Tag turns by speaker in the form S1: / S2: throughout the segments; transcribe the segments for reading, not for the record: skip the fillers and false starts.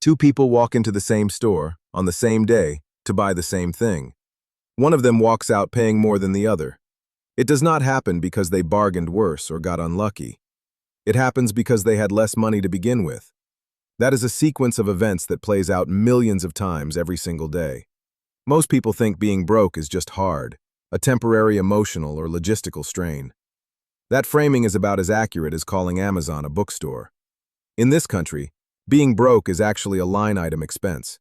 S1: Two people walk into the same store on the same day to buy the same thing. One of them walks out paying more than the other. It does not happen because they bargained worse or got unlucky. It happens because they had less money to begin with. That is a sequence of events that plays out millions of times every single day. Most people think being broke is just hard, a temporary emotional or logistical strain. That framing is about as accurate as calling Amazon a bookstore. In this country, being broke is actually a line item expense.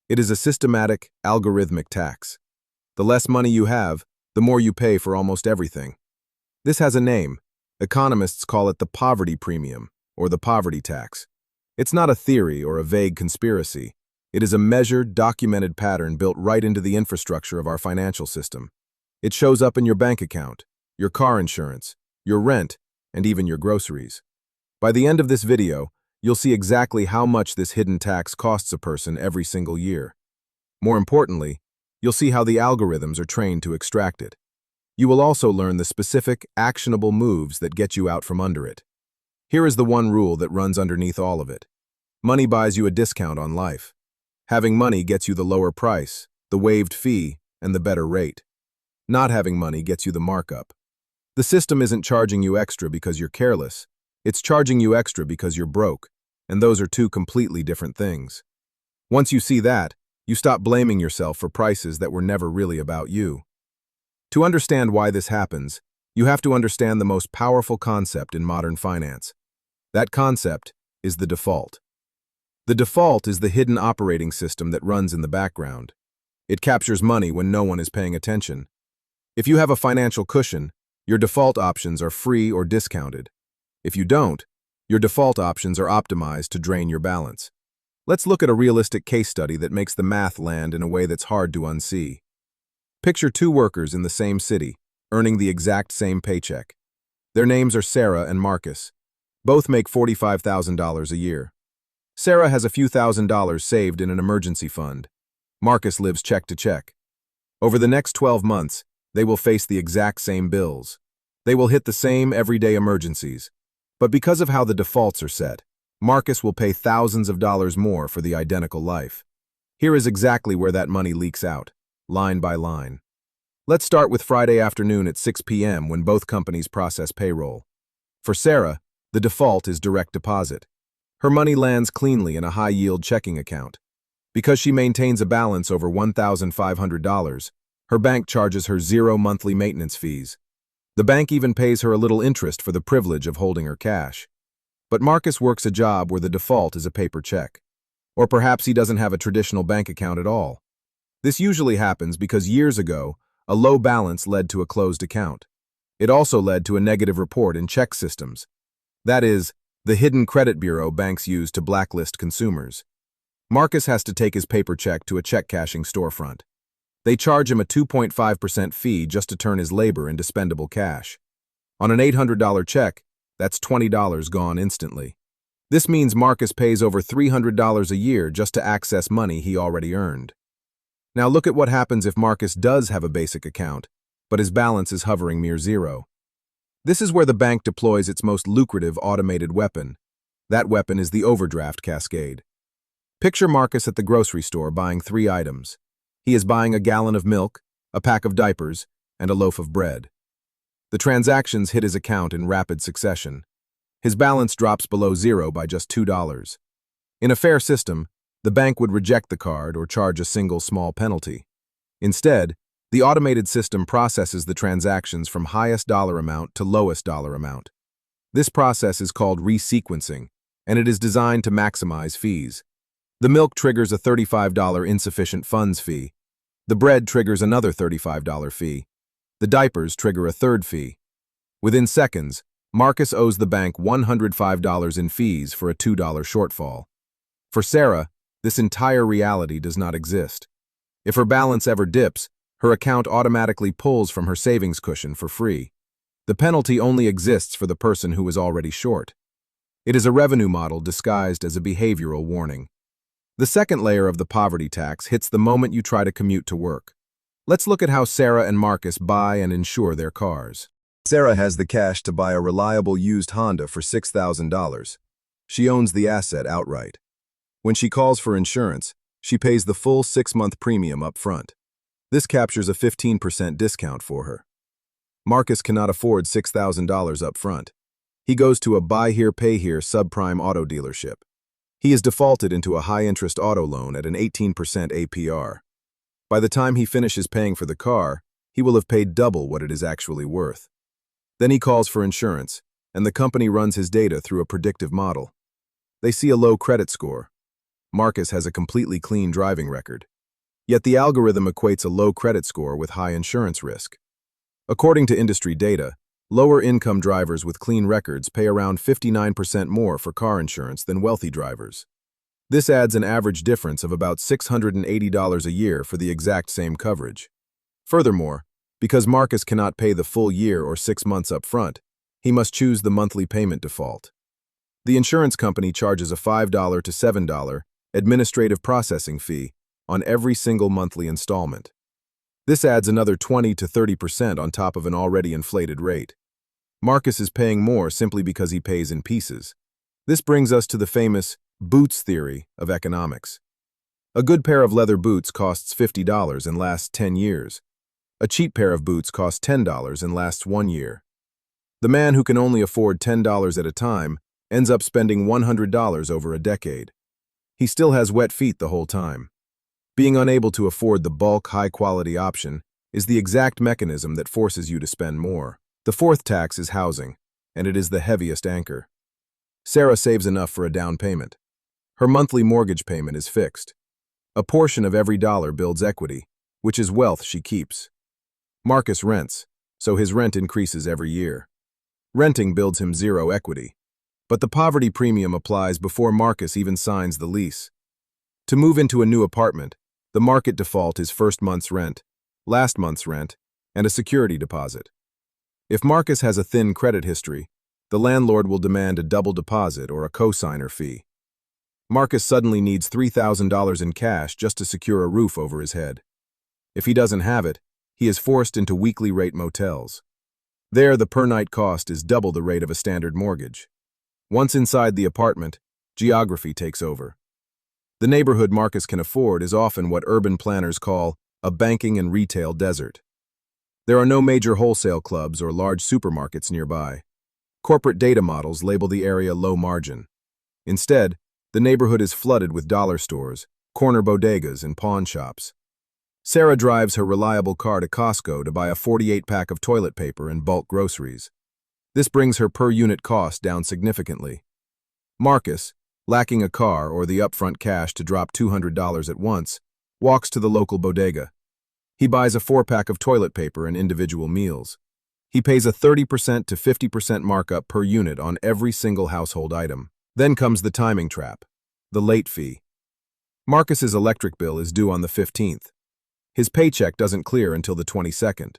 S1: It is a systematic, algorithmic tax. The less money you have, the more you pay for almost everything. This has a name. Economists call it the poverty premium, or the poverty tax. It's not a theory or a vague conspiracy. It is a measured, documented pattern built right into the infrastructure of our financial system. It shows up in your bank account, your car insurance, your rent, and even your groceries. By the end of this video, you'll see exactly how much this hidden tax costs a person every single year. More importantly, you'll see how the algorithms are trained to extract it. You will also learn the specific, actionable moves that get you out from under it. Here is the one rule that runs underneath all of it. Money buys you a discount on life. Having money gets you the lower price, the waived fee, and the better rate. Not having money gets you the markup. The system isn't charging you extra because you're careless. It's charging you extra because you're broke, and those are two completely different things. Once you see that, you stop blaming yourself for prices that were never really about you. To understand why this happens, you have to understand the most powerful concept in modern finance. That concept is the default. The default is the hidden operating system that runs in the background. It captures money when no one is paying attention. If you have a financial cushion, your default options are free or discounted. If you don't, your default options are optimized to drain your balance. Let's look at a realistic case study that makes the math land in a way that's hard to unsee. Picture two workers in the same city, earning the exact same paycheck. Their names are Sarah and Marcus. Both make $45,000 a year. Sarah has a few $1,000s saved in an emergency fund. Marcus lives check to check. Over the next 12 months, they will face the exact same bills. They will hit the same everyday emergencies. But because of how the defaults are set, Marcus will pay thousands of dollars more for the identical life. Here is exactly where that money leaks out, line by line. Let's start with Friday afternoon at 6 p.m. when both companies process payroll. For Sarah, the default is direct deposit. Her money lands cleanly in a high-yield checking account. Because she maintains a balance over $1,500, her bank charges her zero monthly maintenance fees. The bank even pays her a little interest for the privilege of holding her cash. But Marcus works a job where the default is a paper check. Or perhaps he doesn't have a traditional bank account at all. This usually happens because years ago, a low balance led to a closed account. It also led to a negative report in check systems. That is, the hidden credit bureau banks use to blacklist consumers. Marcus has to take his paper check to a check-cashing storefront. They charge him a 2.5% fee just to turn his labor into spendable cash. On an $800 check, that's $20 gone instantly. This means Marcus pays over $300 a year just to access money he already earned. Now look at what happens if Marcus does have a basic account, but his balance is hovering near zero. This is where the bank deploys its most lucrative automated weapon. That weapon is the overdraft cascade. Picture Marcus at the grocery store buying 3 items. He is buying a gallon of milk, a pack of diapers, and a loaf of bread. The transactions hit his account in rapid succession. His balance drops below zero by just $2. In a fair system, the bank would reject the card or charge a single small penalty. Instead, the automated system processes the transactions from highest dollar amount to lowest dollar amount. This process is called resequencing, and it is designed to maximize fees. The milk triggers a $35 insufficient funds fee. The bread triggers another $35 fee. The diapers trigger a third fee. Within seconds, Marcus owes the bank $105 in fees for a $2 shortfall. For Sarah, this entire reality does not exist. If her balance ever dips, her account automatically pulls from her savings cushion for free. The penalty only exists for the person who is already short. It is a revenue model disguised as a behavioral warning. The second layer of the poverty tax hits the moment you try to commute to work. Let's look at how Sarah and Marcus buy and insure their cars.
S2: Sarah has the cash to buy a reliable used Honda for $6,000. She owns the asset outright.
S1: When she calls for insurance, she pays the full 6-month premium up front. This captures a 15% discount for her. Marcus cannot afford $6,000 up front. He goes to a buy here, pay here subprime auto dealership. He is defaulted into a high-interest auto loan at an 18% APR. By the time he finishes paying for the car, he will have paid double what it is actually worth. Then he calls for insurance, and the company runs his data through a predictive model. They see a low credit score. Marcus has a completely clean driving record. Yet the algorithm equates a low credit score with high insurance risk. According to industry data, lower-income drivers with clean records pay around 59% more for car insurance than wealthy drivers. This adds an average difference of about $680 a year for the exact same coverage. Furthermore, because Marcus cannot pay the full year or 6 months up front, he must choose the monthly payment default. The insurance company charges a $5 to $7 administrative processing fee on every single monthly installment. This adds another 20 to 30% on top of an already inflated rate. Marcus is paying more simply because he pays in pieces. This brings us to the famous boots theory of economics. A good pair of leather boots costs $50 and lasts 10 years. A cheap pair of boots costs $10 and lasts 1 year. The man who can only afford $10 at a time ends up spending $100 over a decade. He still has wet feet the whole time. Being unable to afford the bulk, high-quality option is the exact mechanism that forces you to spend more. The fourth tax is housing, and it is the heaviest anchor. Sarah saves enough for a down payment. Her monthly mortgage payment is fixed. A portion of every dollar builds equity, which is wealth she keeps. Marcus rents, so his rent increases every year. Renting builds him zero equity. But the poverty premium applies before Marcus even signs the lease. To move into a new apartment, the market default is first month's rent, last month's rent, and a security deposit. If Marcus has a thin credit history, the landlord will demand a double deposit or a cosigner fee. Marcus suddenly needs $3,000 in cash just to secure a roof over his head. If he doesn't have it, he is forced into weekly rate motels. There, the per-night cost is double the rate of a standard mortgage. Once inside the apartment, geography takes over. The neighborhood Marcus can afford is often what urban planners call a banking and retail desert. There are no major wholesale clubs or large supermarkets nearby. Corporate data models label the area low margin. Instead, the neighborhood is flooded with dollar stores, corner bodegas, and pawn shops. Sarah drives her reliable car to Costco to buy a 48-pack of toilet paper and bulk groceries. This brings her per-unit cost down significantly. Marcus, lacking a car or the upfront cash to drop $200 at once, walks to the local bodega. He buys a 4-pack of toilet paper and individual meals. He pays a 30% to 50% markup per unit on every single household item. Then comes the timing trap, the late fee. Marcus's electric bill is due on the 15th. His paycheck doesn't clear until the 22nd.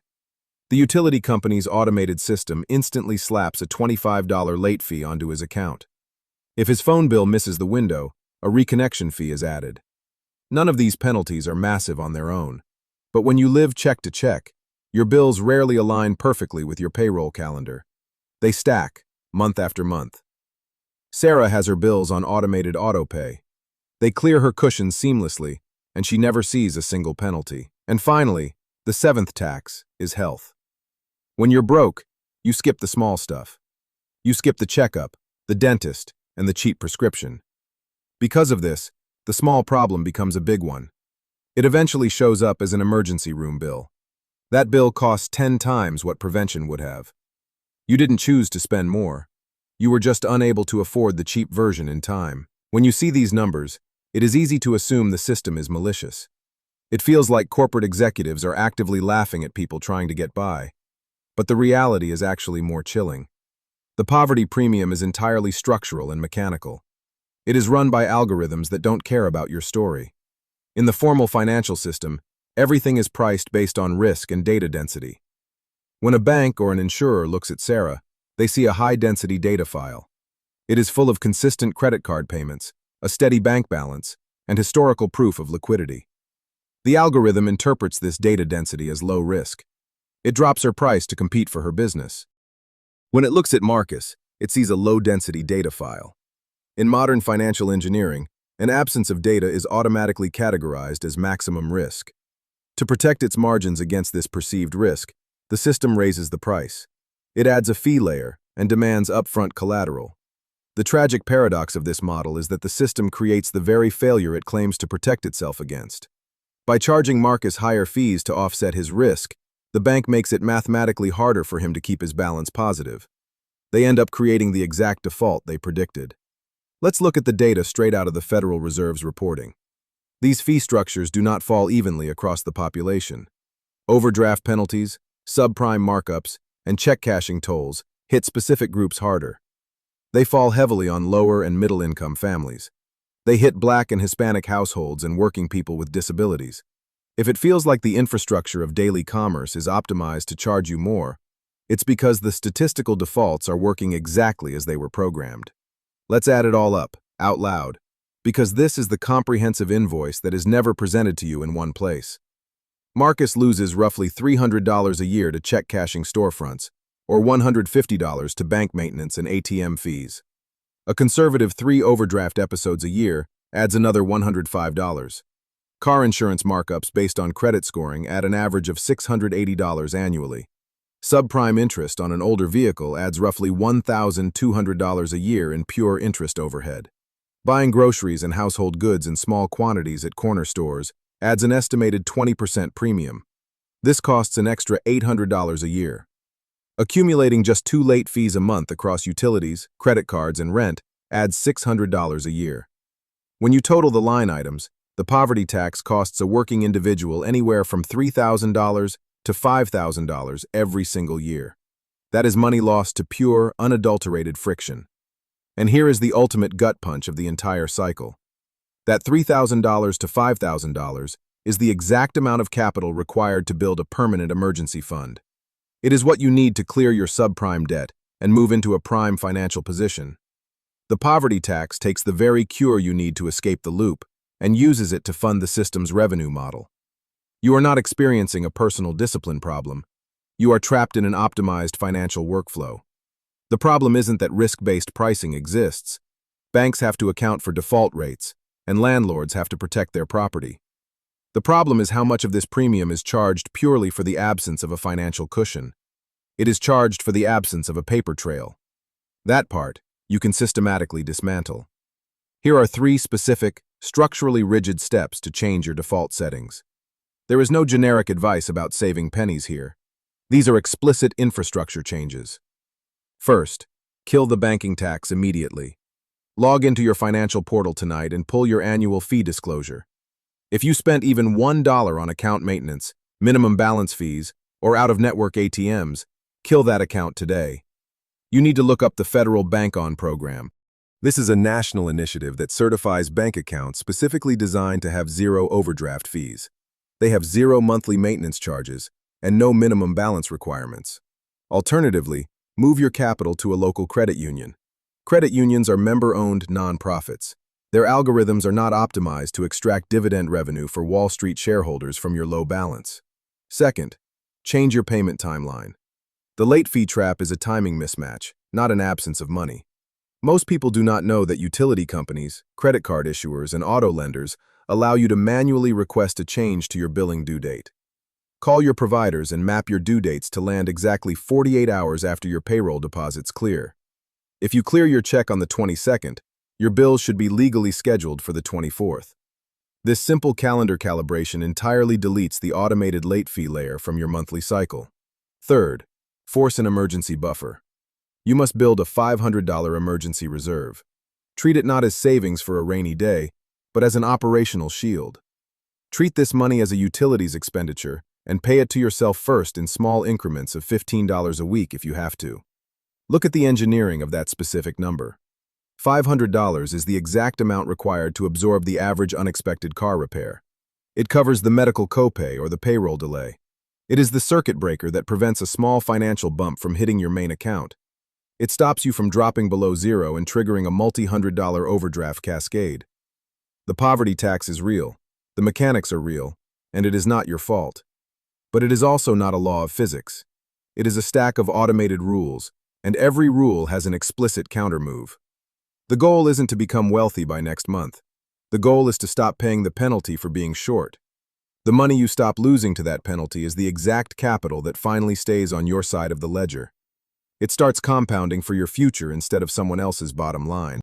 S1: The utility company's automated system instantly slaps a $25 late fee onto his account. If his phone bill misses the window, a reconnection fee is added. None of these penalties are massive on their own. But when you live check to check, your bills rarely align perfectly with your payroll calendar. They stack, month after month. Sarah has her bills on automated autopay. They clear her cushions seamlessly, and she never sees a single penalty. And finally, the 7th tax is health. When you're broke, you skip the small stuff. You skip the checkup, the dentist, and the cheap prescription. Because of this, the small problem becomes a big one. It eventually shows up as an emergency room bill. That bill costs 10 times what prevention would have. You didn't choose to spend more. You were just unable to afford the cheap version in time. When you see these numbers, it is easy to assume the system is malicious. It feels like corporate executives are actively laughing at people trying to get by. But the reality is actually more chilling. The poverty premium is entirely structural and mechanical. It is run by algorithms that don't care about your story. In the formal financial system, everything is priced based on risk and data density. When a bank or an insurer looks at Sarah, they see a high-density data file. It is full of consistent credit card payments, a steady bank balance, and historical proof of liquidity. The algorithm interprets this data density as low risk. It drops her price to compete for her business. When it looks at Marcus, it sees a low-density data file. In modern financial engineering, An absence of data is automatically categorized as maximum risk. To protect its margins against this perceived risk, the system raises the price. It adds a fee layer and demands upfront collateral. The tragic paradox of this model is that the system creates the very failure it claims to protect itself against. By charging Marcus higher fees to offset his risk, the bank makes it mathematically harder for him to keep his balance positive. They end up creating the exact default they predicted. Let's look at the data straight out of the Federal Reserve's reporting. These fee structures do not fall evenly across the population. Overdraft penalties, subprime markups, and check cashing tolls hit specific groups harder. They fall heavily on lower and middle-income families. They hit Black and Hispanic households and working people with disabilities. If it feels like the infrastructure of daily commerce is optimized to charge you more, it's because the statistical defaults are working exactly as they were programmed. Let's add it all up, out loud, because this is the comprehensive invoice that is never presented to you in one place. Marcus loses roughly $300 a year to check cashing storefronts, or $150 to bank maintenance and ATM fees. A conservative 3 overdraft episodes a year adds another $105. Car insurance markups based on credit scoring add an average of $680 annually. Subprime interest on an older vehicle adds roughly $1,200 a year in pure interest overhead. Buying groceries and household goods in small quantities at corner stores adds an estimated 20% premium. This costs an extra $800 a year. Accumulating just 2 late fees a month across utilities, credit cards, and rent adds $600 a year. When you total the line items, the poverty tax costs a working individual anywhere from $3,000 to $5,000 every single year. That is money lost to pure, unadulterated friction. And here is the ultimate gut punch of the entire cycle. That $3,000 to $5,000 is the exact amount of capital required to build a permanent emergency fund. It is what you need to clear your subprime debt and move into a prime financial position. The poverty tax takes the very cure you need to escape the loop and uses it to fund the system's revenue model. You are not experiencing a personal discipline problem. You are trapped in an optimized financial workflow. The problem isn't that risk-based pricing exists. Banks have to account for default rates, and landlords have to protect their property. The problem is how much of this premium is charged purely for the absence of a financial cushion. It is charged for the absence of a paper trail. That part, you can systematically dismantle. Here are 3 specific, structurally rigid steps to change your default settings. There is no generic advice about saving pennies here. These are explicit infrastructure changes. First, kill the banking tax immediately. Log into your financial portal tonight and pull your annual fee disclosure. If you spent even $1 on account maintenance, minimum balance fees, or out-of-network ATMs, kill that account today. You need to look up the Federal Bank On program. This is a national initiative that certifies bank accounts specifically designed to have 0 overdraft fees. They have 0 monthly maintenance charges and no minimum balance requirements. Alternatively, move your capital to a local credit union. Credit unions are member-owned nonprofits. Their algorithms are not optimized to extract dividend revenue for Wall Street shareholders from your low balance. Second, change your payment timeline. The late fee trap is a timing mismatch, not an absence of money. Most people do not know that utility companies, credit card issuers, and auto lenders allow you to manually request a change to your billing due date. Call your providers and map your due dates to land exactly 48 hours after your payroll deposits clear. If you clear your check on the 22nd, your bills should be legally scheduled for the 24th. This simple calendar calibration entirely deletes the automated late fee layer from your monthly cycle. Third, force an emergency buffer. You must build a $500 emergency reserve. Treat it not as savings for a rainy day, but as an operational shield. Treat this money as a utilities expenditure and pay it to yourself first in small increments of $15 a week if you have to. Look at the engineering of that specific number. $500 is the exact amount required to absorb the average unexpected car repair. It covers the medical copay or the payroll delay. It is the circuit breaker that prevents a small financial bump from hitting your main account. It stops you from dropping below 0 and triggering a multi-$100 overdraft cascade. The poverty tax is real, the mechanics are real, and it is not your fault. But it is also not a law of physics. It is a stack of automated rules, and every rule has an explicit countermove. The goal isn't to become wealthy by next month. The goal is to stop paying the penalty for being short. The money you stop losing to that penalty is the exact capital that finally stays on your side of the ledger. It starts compounding for your future instead of someone else's bottom line.